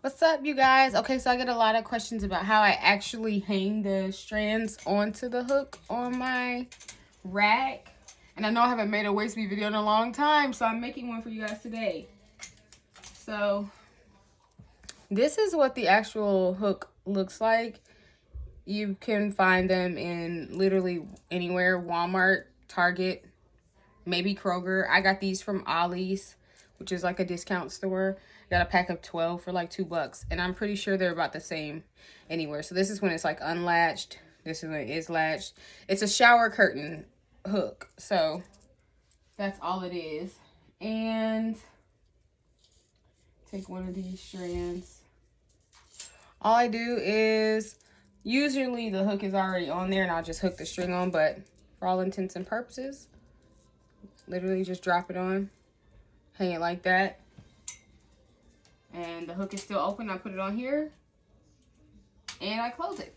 What's up, you guys? Okay, so I get a lot of questions about how I actually hang the strands onto the hook on my rack. And I know I haven't made a waist bead video in a long time, so I'm making one for you guys today. So this is what the actual hook looks like. You can find them in literally anywhere: Walmart, Target, maybe Kroger. I got these from Ollie's, which is like a discount store. Got a pack of 12 for like $2, and I'm pretty sure they're about the same anywhere. So this is when it's like unlatched. This is when it is latched. It's a shower curtain hook, so that's all it is. And take one of these strands. All I do is, usually the hook is already on there and I'll just hook the string on, but for all intents and purposes, literally just drop it on, hang it like that, and the hook is still open. I put it on here and I close it.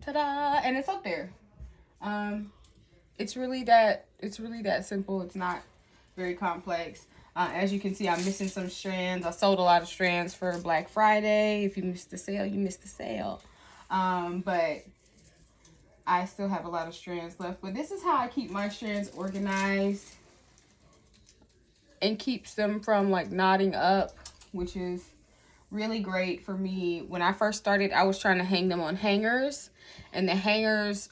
Ta-da! And it's up there. It's really that simple. It's not very complex. As you can see, I'm missing some strands. I sold a lot of strands for Black Friday. If you missed the sale, you missed the sale. But I still have a lot of strands left. But this is how I keep my strands organized and keeps them from like knotting up, which is really great for me. When I first started, I was trying to hang them on hangers, and the hangers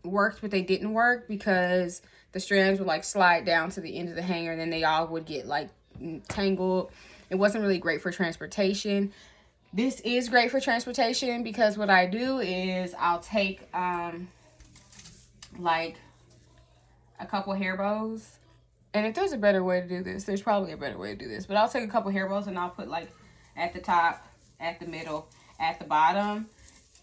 worked, but they didn't work because the strands would like slide down to the end of the hanger and then they all would get like tangled. It wasn't really great for transportation. This is great for transportation because what I do is I'll take like a couple hair bows. And if there's a better way to do this, there's probably a better way to do this. But I'll take a couple hair bows and I'll put like at the top, at the middle, at the bottom.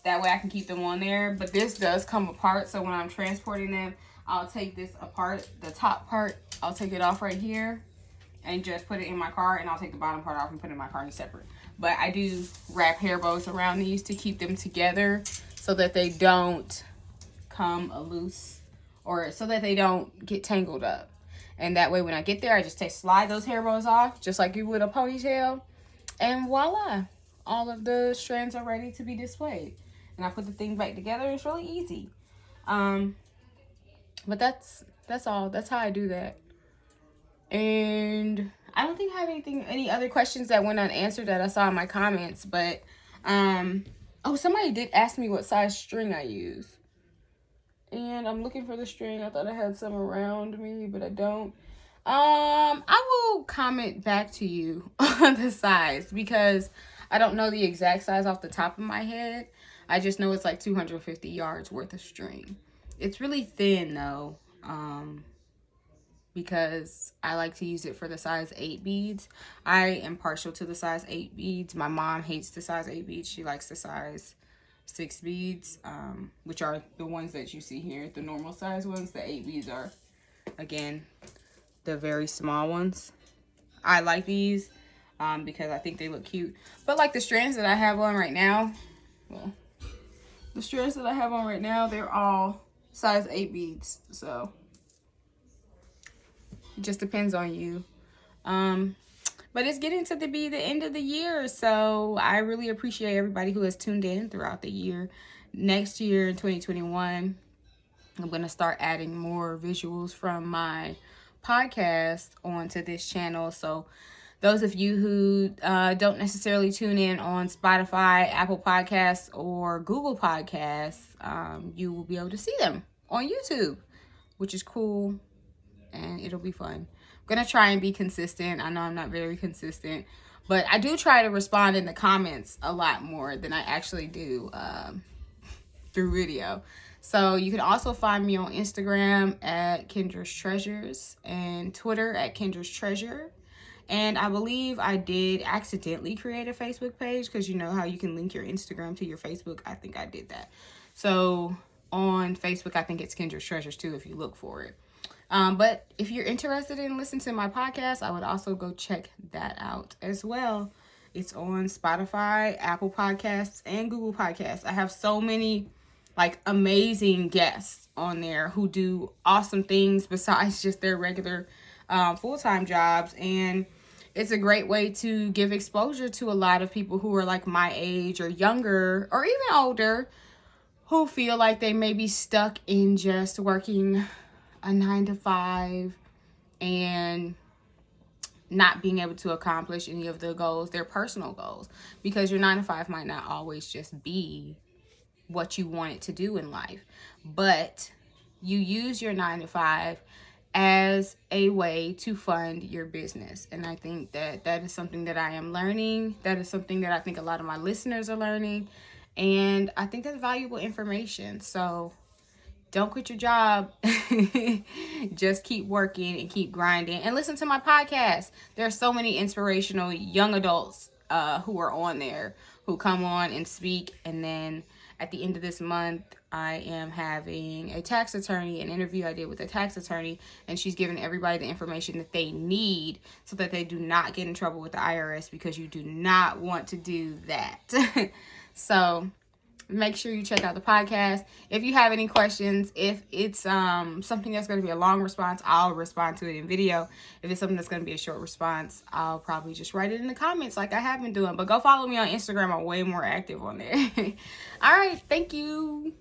That way I can keep them on there. But this does come apart. So when I'm transporting them, I'll take this apart. The top part, I'll take it off right here and just put it in my car. And I'll take the bottom part off and put it in my car and separate. But I do wrap hair bows around these to keep them together so that they don't come loose, or so that they don't get tangled up. And that way when I get there, I just slide those hair bows off just like you would a ponytail. And voila, all of the strands are ready to be displayed. And I put the thing back together. It's really easy. But that's all. That's how I do that. And I don't think I have any other questions that went unanswered that I saw in my comments. But oh, somebody did ask me what size string I use. And I'm looking for the string. I thought I had some around me, but I don't. I will comment back to you on the size because I don't know the exact size off the top of my head. I just know it's like 250 yards worth of string. It's really thin though, because I like to use it for the size 8 beads. I am partial to the size 8 beads. My mom hates the size 8 beads. She likes the size 6 beads, which are the ones that you see here, the normal size ones. The 8 beads are, again, the very small ones. I like these because I think they look cute. But like the strands that I have on right now, well, the strands that I have on right now, they're all size 8 beads. So it just depends on you. But it's getting to be the end of the year, so I really appreciate everybody who has tuned in throughout the year. Next year, in 2021, I'm going to start adding more visuals from my podcast onto this channel. So those of you who don't necessarily tune in on Spotify, Apple Podcasts, or Google Podcasts, you will be able to see them on YouTube, which is cool, and it'll be fun. I'm going to try and be consistent. I know I'm not very consistent, but I do try to respond in the comments a lot more than I actually do through video. So you can also find me on Instagram at Kendra's Treasures and Twitter at Kendra's Treasure. And I believe I did accidentally create a Facebook page because you know how you can link your Instagram to your Facebook. I think I did that. So on Facebook, I think it's Kendra's Treasures too if you look for it. But if you're interested in listening to my podcast, I would also go check that out as well. It's on Spotify, Apple Podcasts, and Google Podcasts. I have so many like amazing guests on there who do awesome things besides just their regular full-time jobs. And it's a great way to give exposure to a lot of people who are like my age or younger or even older, who feel like they may be stuck in just working a 9 to 5 and not being able to accomplish any of the goals, their personal goals, because your 9 to 5 might not always just be what you want it to do in life, but you use your 9 to 5 as a way to fund your business. And I think that that is something that I am learning. That is something that I think a lot of my listeners are learning. And I think that's valuable information. So don't quit your job. Just keep working and keep grinding. And listen to my podcast. There are so many inspirational young adults who are on there, who come on and speak. And then at the end of this month, I am having a tax attorney, an interview I did with a tax attorney, and she's giving everybody the information that they need so that they do not get in trouble with the IRS, because you do not want to do that. So make sure you check out the podcast. If you have any questions, if it's something that's going to be a long response, I'll respond to it in video. If it's something that's going to be a short response, I'll probably just write it in the comments like I have been doing. But go follow me on Instagram. I'm way more active on there. All right. Thank you.